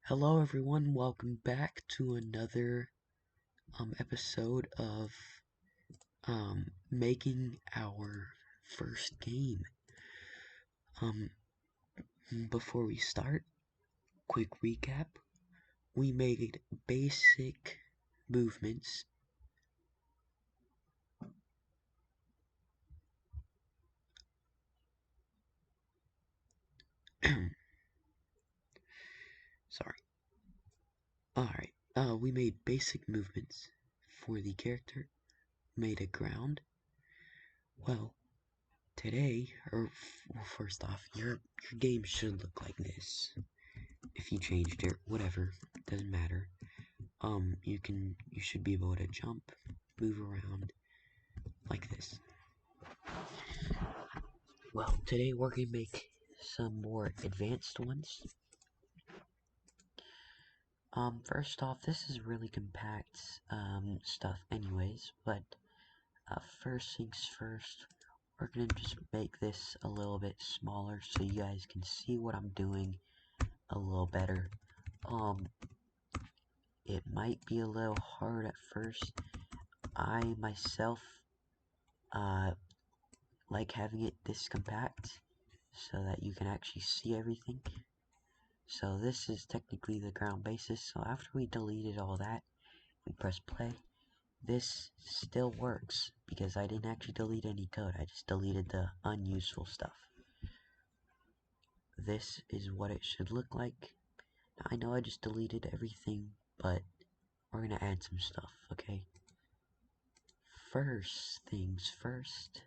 Hello everyone, welcome back to another episode of making our first game. Um Before we start, quick recap. We made basic movements. Sorry. Alright, we made basic movements for the character, made a ground. Well, today, first off, your game should look like this. If you changed it, whatever, doesn't matter. You should be able to jump, move around like this. Well, today we're gonna make some more advanced ones. First off, this is really compact stuff anyways, but first things first, we're gonna just make this a little bit smaller so you guys can see what I'm doing a little better. It might be a little hard at first. I myself like having it this compact so that you can actually see everything. So this is technically the ground basis. So after we deleted all that, we press play. This still works because I didn't actually delete any code. I just deleted the unuseful stuff. This is what it should look like. Now, I know I just deleted everything, but we're gonna add some stuff, okay? First things first,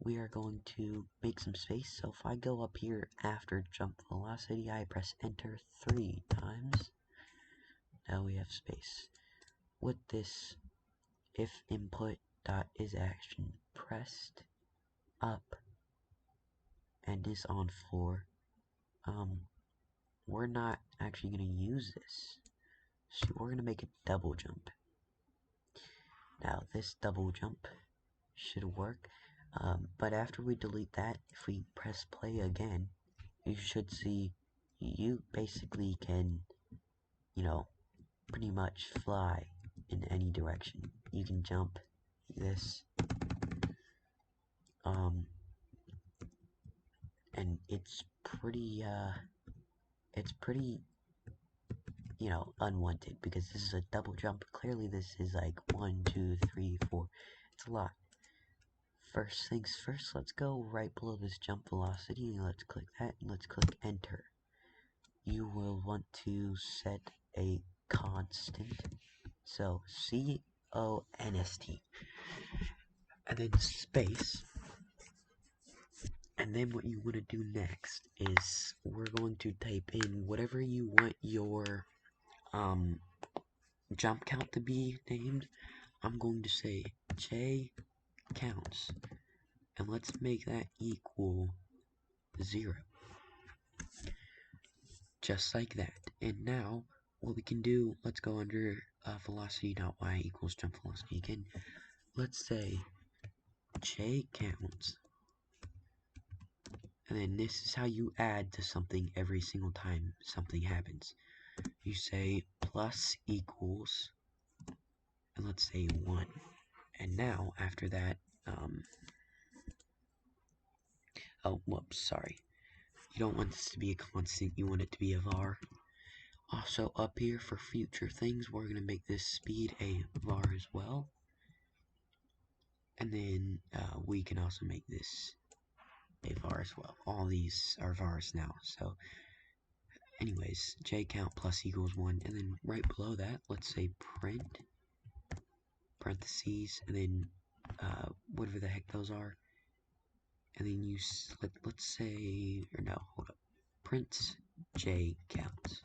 we are going to make some space. So if I go up here after jump velocity, I press enter 3 times. Now we have space. With this, if input dot is action pressed up and is on floor, we're not actually going to use this. So we're going to make a double jump. Now this double jump should work, but after we delete that, if we press play again, you should see you basically can, pretty much fly in any direction. You can jump this, and it's pretty, unwanted because this is a double jump. Clearly this is like 1, 2, 3, 4. It's a lot. First things first, let's go right below this jump velocity, and let's click that, and let's click enter. You will want to set a constant, so const, and then space. And then what you want to do next is we're going to type in whatever you want your jump count to be named. I'm going to say J counts, and let's make that equal 0. Just like that. And now what we can do, let's go under velocity.y equals jump velocity again. Let's say J counts, and then this is how you add to something every single time something happens. You say plus equals, and let's say 1. And now after that, oh whoops, sorry, you don't want this to be a constant, you want it to be a var. Also up here for future things, we're going to make this speed a var as well. And then we can also make this a var as well. All these are vars now. So anyways, j count plus equals 1. And then right below that, let's say print, parentheses, and then whatever the heck those are. And then you, let's say, or no, hold up. Print j counts.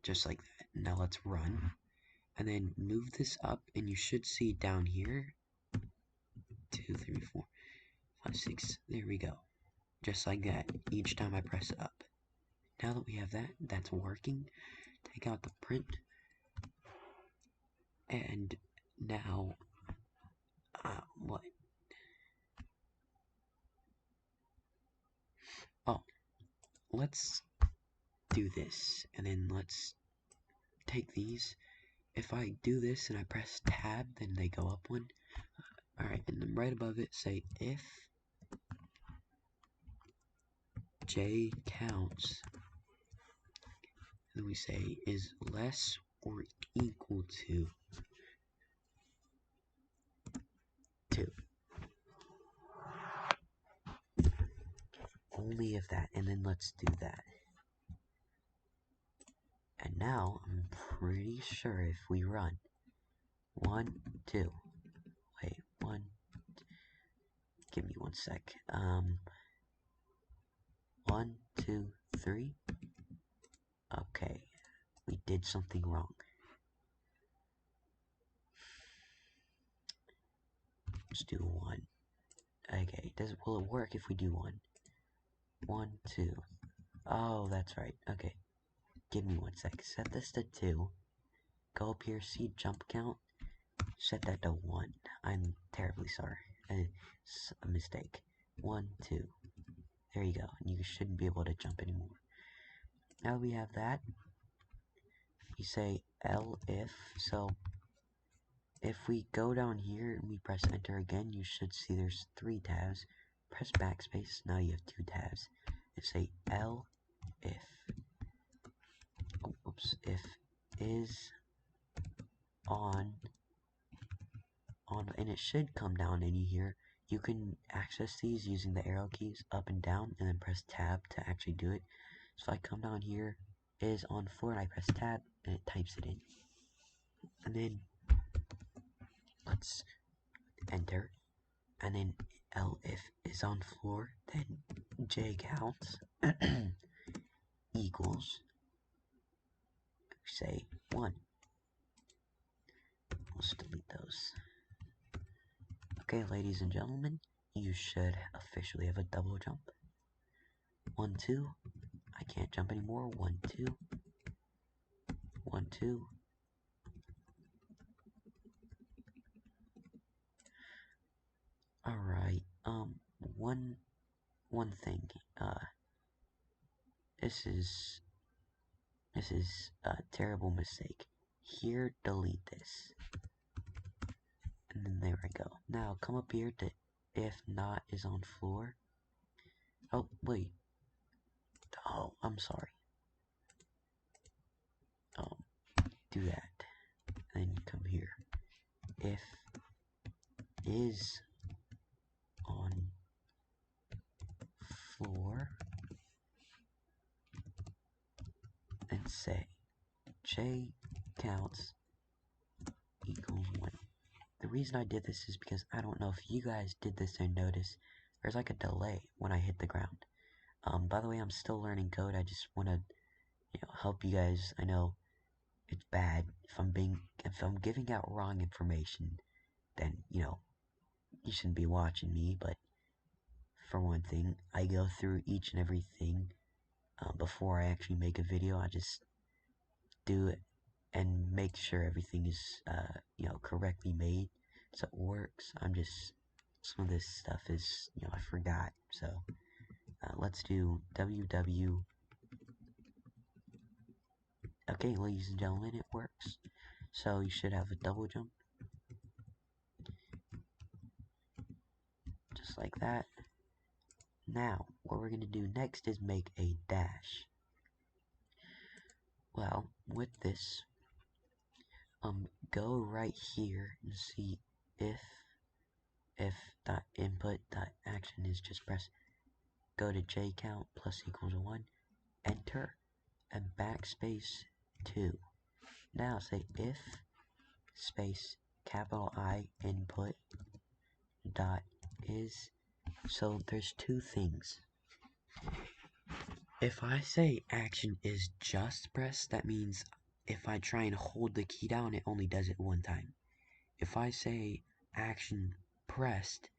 Just like that. Now let's run. And then move this up, and you should see down here 2, 3, 4, 5, 6. There we go. Just like that. Each time I press up. Now that we have that, that's working. Take out the print. And now, what? let's do this, and then let's take these. If I do this and I press tab, then they go up one. Alright, and then right above it, say if j counts, and then we say is less or equal to 2. Only if that, and then let's do that. And now, I'm pretty sure if we run 1, 2, wait, 1, give me 1 sec, 1, 2, 3, okay, we did something wrong. Let's do 1. Okay, will it work if we do 1? 1, 2. Oh, that's right. Okay. Give me 1 sec. Set this to 2. Go up here, see jump count. Set that to 1. I'm terribly sorry. It's a mistake. 1, 2. There you go. And you shouldn't be able to jump anymore. Now we have that. We say L if. So if we go down here and we press enter again, you should see there's 3 tabs. Press backspace. Now you have 2 tabs. And say L if. Oh, oops. If is on, and it should come down in here. You can access these using the arrow keys up and down, and then press tab to actually do it. So I come down here, is on floor, and I press tab, and it types it in. And then let's enter, and then L if is on floor, then J counts equals, say 1. Let's delete those. Okay, ladies and gentlemen, you should officially have a double jump. 1, 2. I can't jump anymore. 1, 2. 1, 2. Alright, one thing, this is a terrible mistake. Here, delete this. And then there we go. Now, come up here to if not is on floor. Oh, wait. Oh, I'm sorry. Do that. And then come here. If is on floor, and say J counts equals 1. The reason I did this is because I don't know if you guys did this and notice there's like a delay when I hit the ground. By the way, I'm still learning code. I just want to, help you guys. I know it's bad if I'm giving out wrong information, then, you shouldn't be watching me, but for one thing, I go through each and everything before I actually make a video. I just do it and make sure everything is, correctly made so it works. Some of this stuff is, I forgot. So, let's do WW. Okay, ladies and gentlemen, it works. So you should have a double jump. Just like that. Now, what we're going to do next is make a dash. Well, with this, go right here and see if dot input dot action is just press, go to J count plus equals 1, enter, and backspace 2. Now say if space capital I input dot is, so there's 2 things. If I say action is just press, that means if I try and hold the key down, it only does it 1 time. If I say action pressed,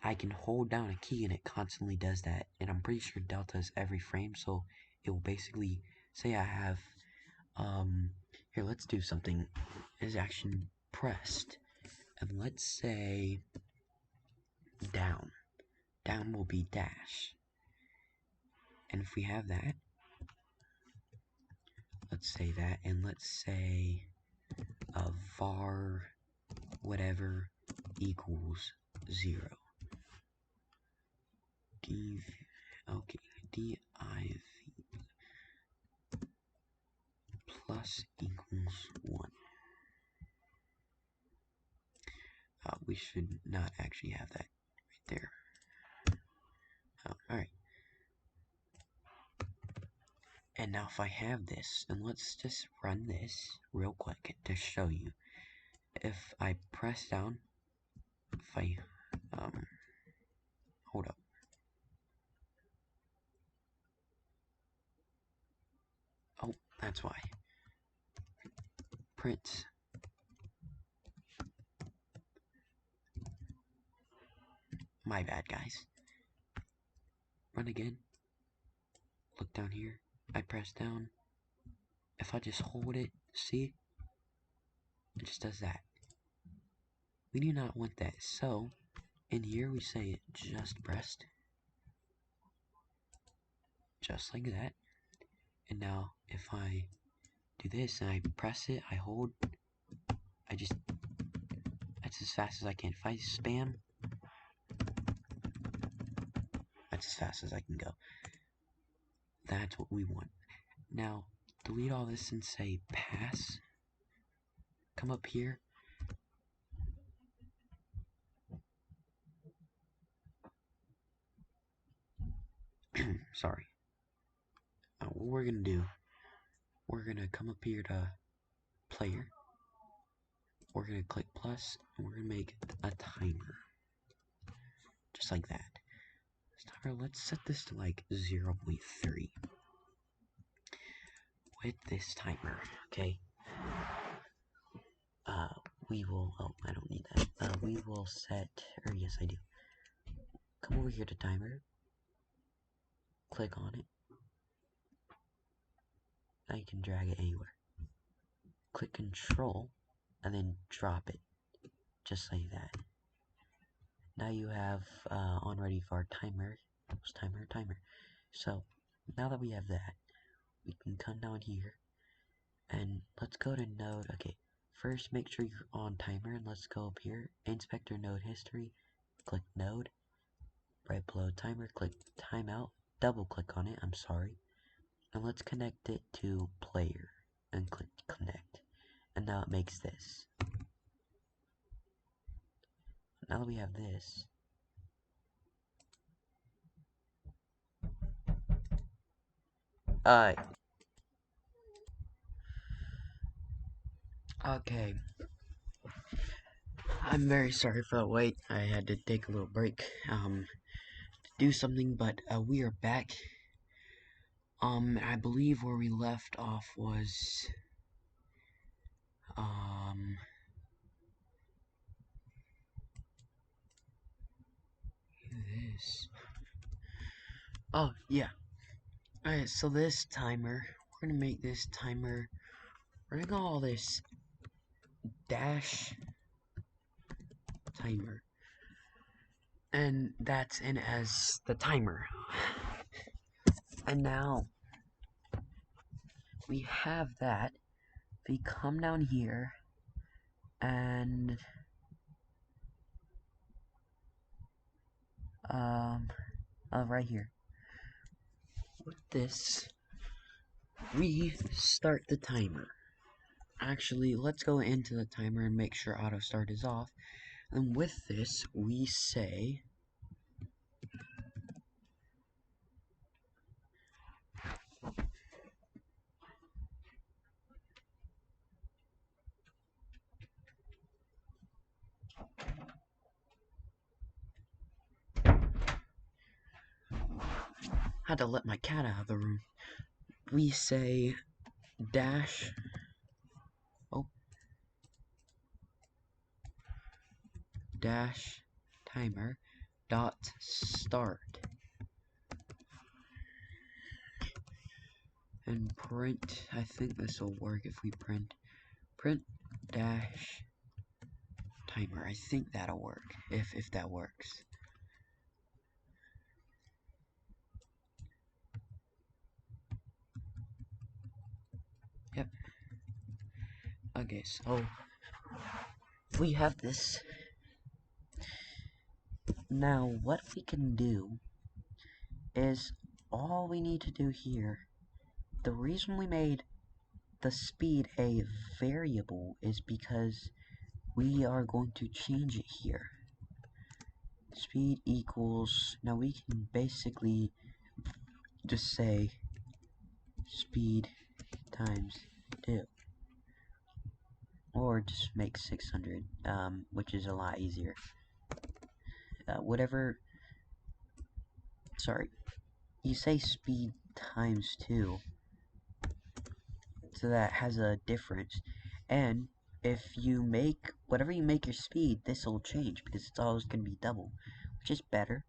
I can hold down a key and it constantly does that. And I'm pretty sure delta is every frame, so it will basically say I have, here, let's do something. Is action pressed? And let's say down. Down will be dash. And if we have that, let's say that, and let's say var whatever equals 0. Okay, div plus equals 1. We should not actually have that right there. Alright. And now if I have this, and let's just run this real quick to show you. If I press down, if I, hold up. Oh, that's why. Print. My bad, guys. Run again. Look down here. I press down. If I just hold it, see? It just does that. We do not want that. So, in here we say just pressed. Just like that. And now, if I do this and I press it, I hold, that's as fast as I can. If I spam, that's as fast as I can go. That's what we want. Now, delete all this and say pass. Come up here. Sorry. What we're gonna do, we're gonna come up here to player. We're gonna click plus, and we're gonna make a timer. Just like that. This timer, let's set this to like 0.3. With this timer, okay? We will, oh, I don't need that. We will set, or yes, I do. Come over here to timer. Click on it. Now you can drag it anywhere. Click control, and then drop it. Just like that. Now you have on ready for our timer. Timer. So now that we have that, we can come down here and let's go to node. Okay, first make sure you're on timer and let's go up here, inspector node history, click node, right below timer, click timeout, double click on it, I'm sorry, and let's connect it to player and click connect. And now it makes this. Now that we have this, okay. I'm very sorry for the wait. I had to take a little break, to do something, but we are back. I believe where we left off was, this. Oh, yeah. Alright, so this timer, we're gonna make this timer, we're gonna call this dash timer. And that's in as the timer. And now, we have that. We come down here, and, right here. With this, we start the timer. Actually, let's go into the timer and make sure auto start is off. And with this, we say had to let my cat out of the room. We say dash timer dot start and print. I think this will work if we print dash timer. I think that'll work if that works. Okay, so we have this. Now, what we can do is all we need to do here. The reason we made the speed a variable is because we are going to change it here. Speed equals, now we can basically just say speed times 2. Or just make 600, which is a lot easier. Sorry, you say speed times 2, so that has a difference. And if you make, whatever you make your speed, this will change, because it's always going to be double, which is better.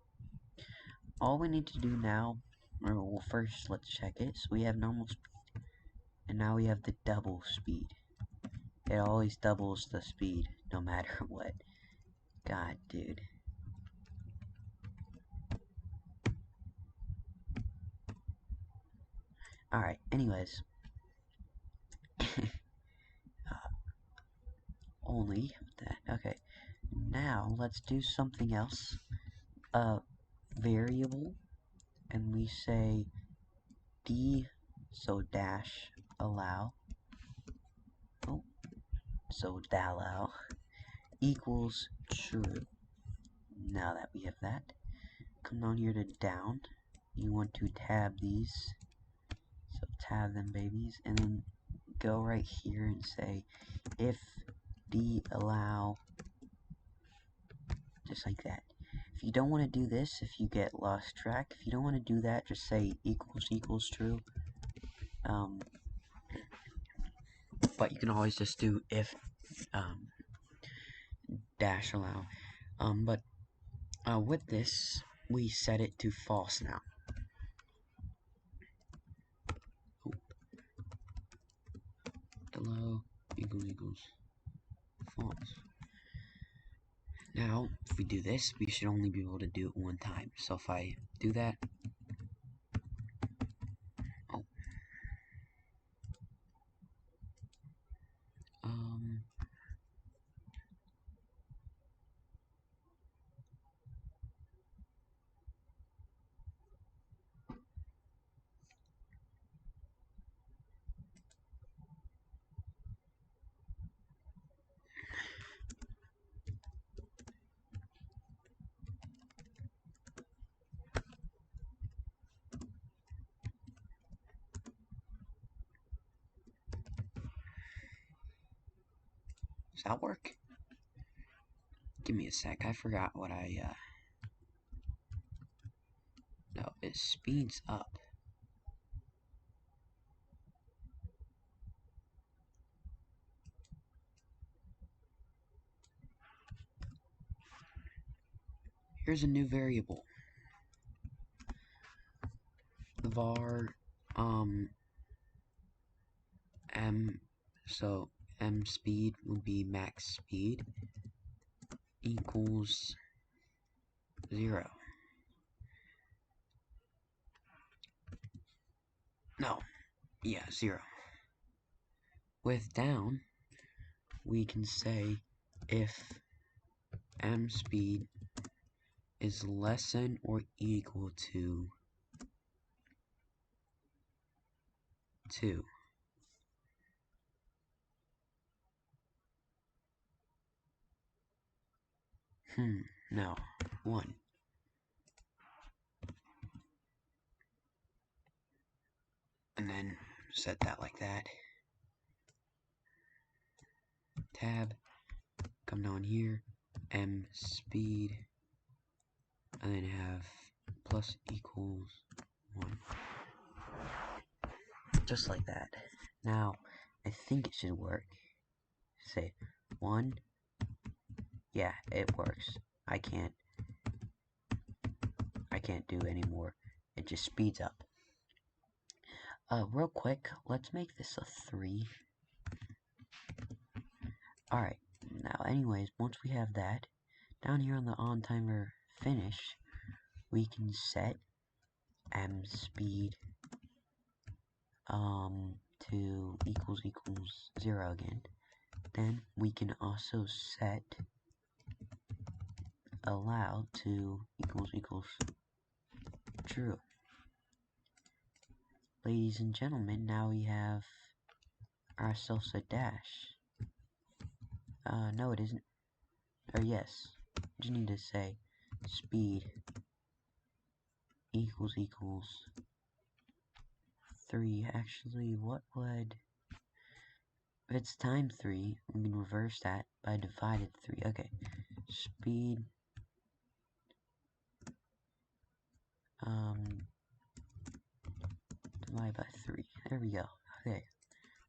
All we need to do now, well, first let's check it. So we have normal speed, and now we have the double speed. It always doubles the speed, no matter what. God, dude. Alright, anyways. Only that. Okay. Now, let's do something else. Variable. And we say d, so dash, allow. Oh, so dallow equals true. Now that we have that, come down here to down. You want to tab these. So tab them babies, and then go right here and say if d allow, just like that. If you don't want to do this, if you get lost track, if you don't want to do that, just say equals true. But you can always just do if dash allow. But with this, we set it to false now. Oh. Hello equals false. Now, if we do this, we should only be able to do it one time. So if I do that, oh, does that work? Give me a sec, I forgot what no, it speeds up. Here's a new variable. Var, so m speed would be max speed equals 0. No, yeah, 0. With down, we can say if m speed is less than or equal to 2. No, 1. And then set that like that. Tab, come down here, m speed, and then have plus equals 1. Just like that. Now, I think it should work. Say 1. Yeah, it works. I can't do any more. It just speeds up. Real quick, let's make this a 3. Alright, now anyways, once we have that, down here on the on timer finish, we can set m speed to equals 0 again. Then we can also set allow to equals true. Ladies and gentlemen, now we have ourselves a dash. No it isn't. Or yes. Just need to say speed equals 3. Actually, what would... If it's time 3, we can reverse that by divided 3. Okay. Speed divided by 3. There we go. Okay.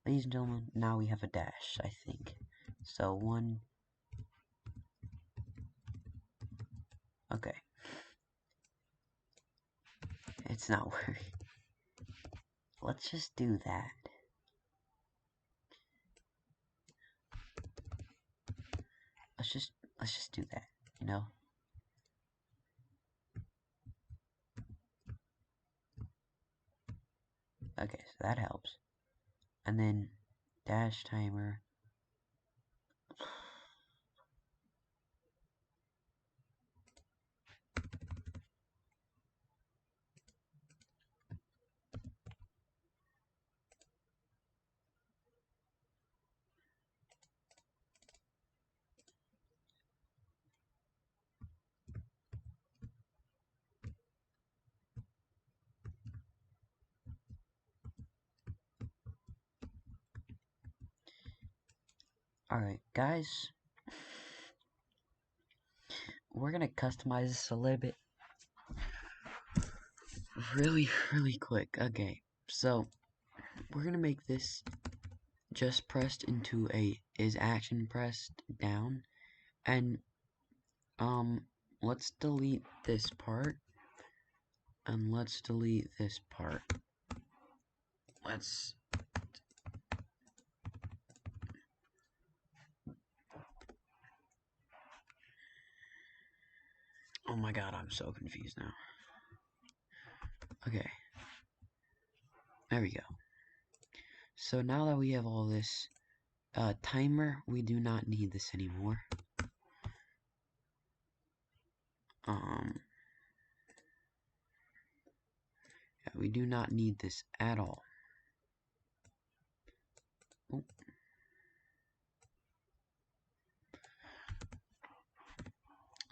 Ladies and gentlemen, now we have a dash, I think. So 1. Okay. It's not working. Let's just do that. Let's just do that, you know? Okay, so that helps. And then dash timer. Alright, guys. We're gonna customize this a little bit. Really quick. Okay, so we're gonna make this just pressed into a is action pressed down, and let's delete this part, and let's delete this part. Let's oh my god, I'm so confused now. Okay, there we go. So now that we have all this timer, we do not need this anymore. Yeah, we do not need this at all. Oh.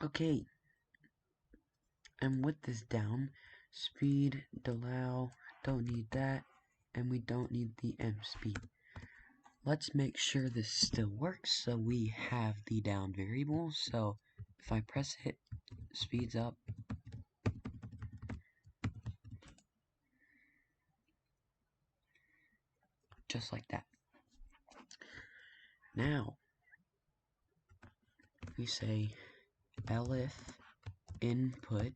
Okay, and with this down, speed, allow, don't need that, and we don't need the M speed. Let's make sure this still works, so we have the down variable. So if I press it, speeds up. Just like that. Now, we say elif input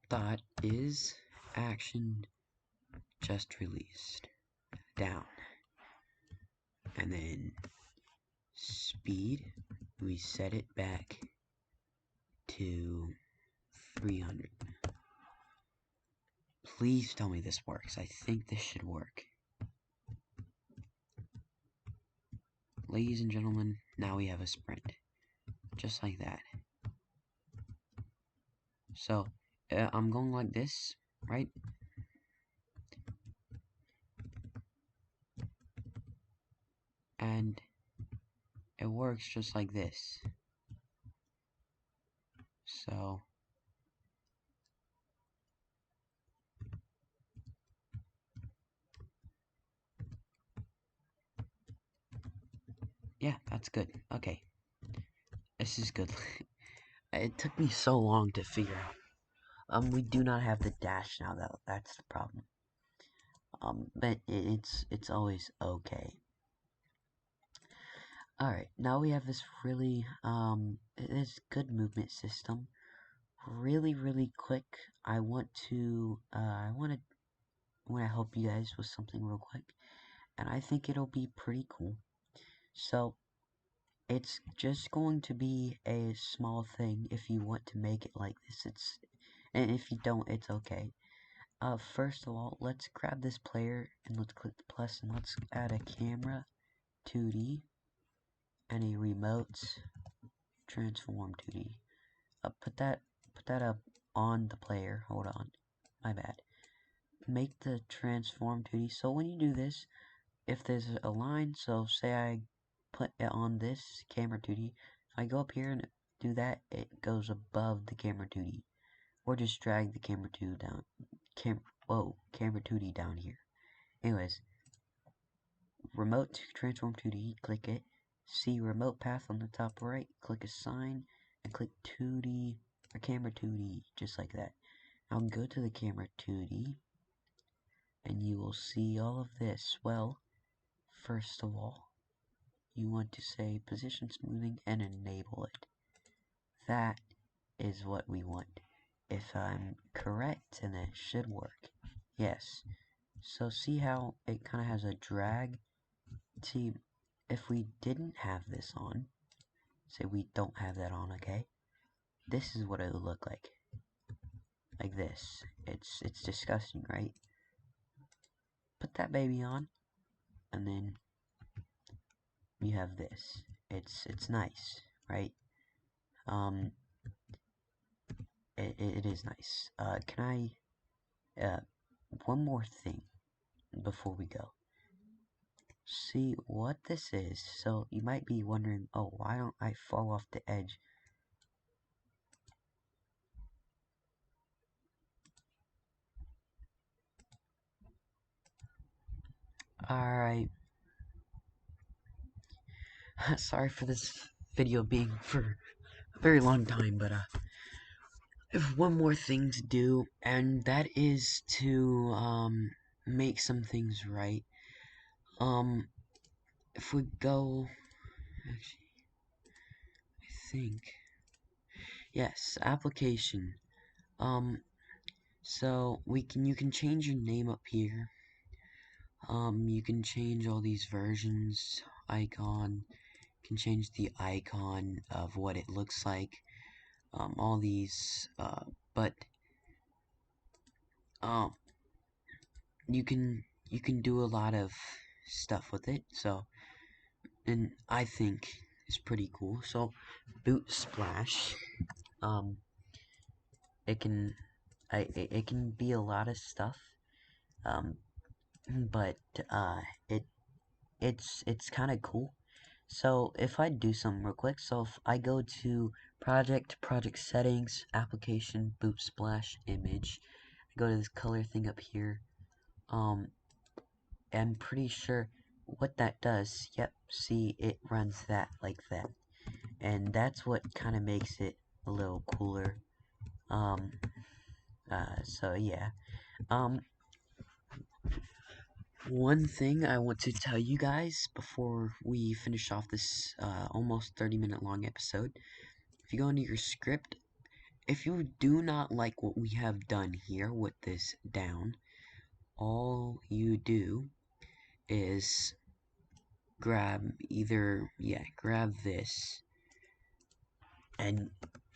dot is action just released down, and then speed, we set it back to 300. Please tell me this works. I think this should work. Ladies and gentlemen, now we have a sprint. Just like that. So, I'm going like this, right? And it works just like this. So, yeah, that's good. Okay. This is good. It took me so long to figure out. We do not have the dash now, though. That's the problem. But it's always okay. Alright, now we have this really, this good movement system. Really quick. I want to help you guys with something real quick. And I think it'll be pretty cool. So, it's just going to be a small thing if you want to make it like this. And if you don't, it's okay. First of all, let's grab this player and let's click the plus and let's add a camera 2D and a remote transform 2D. Put that up on the player. Hold on, my bad. Make the transform 2D. So when you do this, if there's a line, so say I put it on this camera 2D, if I go up here and do that, it goes above the camera 2D. Or just drag the camera 2 down. Camera 2D down here. Anyways, remote transform 2D, click it. See remote path on the top right, click assign, and click 2D or camera 2D, just like that. Now go to the camera 2D, and you will see all of this. Well, first of all, you want to say position smoothing and enable it. That is what we want. If I'm correct, then it should work. Yes. So see how it kind of has a drag? See, if we didn't have this on, say we don't have that on, okay? This is what it would look like. Like this. It's disgusting, right? Put that baby on, and then you have this. It's nice, right? It is nice. Can I one more thing before we go. See what this is. So you might be wondering, oh, why don't I fall off the edge? Alright. Sorry for this video being for a very long time, but I have one more thing to do, and that is to make some things right. If we go, actually, I think, yes, application. So you can change your name up here. You can change all these versions, icon, you can change the icon of what it looks like, all these, but, um, you can do a lot of stuff with it, so, and I think it's pretty cool. So, boot splash, um, it can, it can be a lot of stuff, um, but, it's kind of cool. So if I do something real quick, so if I go to project settings, application, boot splash, image, I go to this color thing up here, I'm pretty sure what that does, yep, see, it runs that like that, and that's what kind of makes it a little cooler. So yeah, one thing I want to tell you guys before we finish off this almost 30-minute long episode, if you go into your script, if you do not like what we have done here with this down, all you do is grab grab this and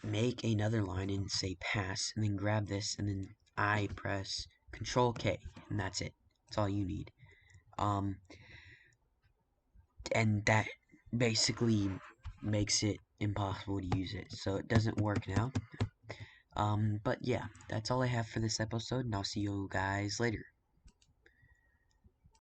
make another line and say pass, and then grab this, and then I press Control K, and that's it. That's all you need. And that basically makes it impossible to use it, so it doesn't work now. But yeah, that's all I have for this episode, and I'll see you guys later.